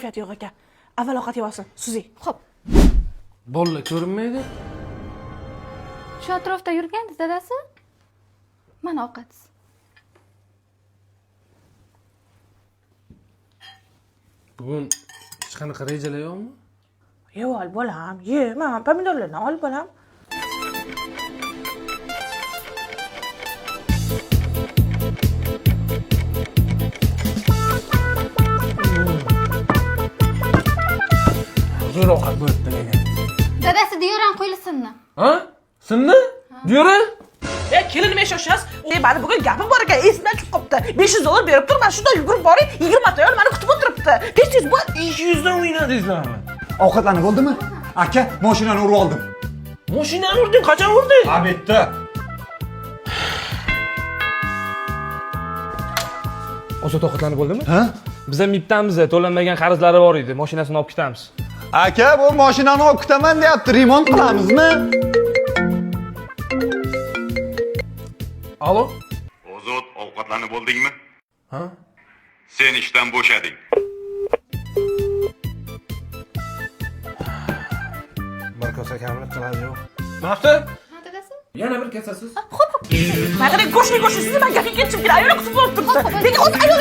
kayfiyati yo'q ekan. Avval ovqat yeb olsin, suzing. Xo'p. Bolalar ko'rinmaydi. Shu atrofda yurgandi dadasi. Mana ovqat. Bugun hech qanaqa rejalar yo'qmi? Yeb ol bolam, ye. Men pomidorlarni olib bolam. Zo'r ovqat bo'libdi nega? Dadasi diyoran qo'yilsinmi? Ha? Sinni? Diyora? Kelin nima shoshasiz? Mani bugun gapim bor ekan, esimdan chiqib qopti. 500 dollar berib tur, men shunday yugurib boring, 20 ta ayol meni kutib o'tiribdi. Tez bor. 200 dan o'ynadingizlarmi? Ovqatlanib bo'ldimi? Aka, mashinani urib oldim. Mashinani urding, qachon urding? Ha, bitta. Ozod ovqatlanib bo'ldimi? Ha? Biz ham yiptamiz, to'lanmagan qarzlari bor edi. Mashinasini olib ketamiz. Aka, bu mashinani olib ketaman deyapti. Remont qilamizmi? Alo? Ozod, ovqatlanib bo'ldingmi? Ha? Sen ishdan bo'shading. Bir kosa kamlik qiladi yo'q. Maqta? Ha, dadasi? Yana bir kasasiz. Mana go'shtni siz men gapga ketib ayol kutib o'tiribdi. Nega o'zi ayol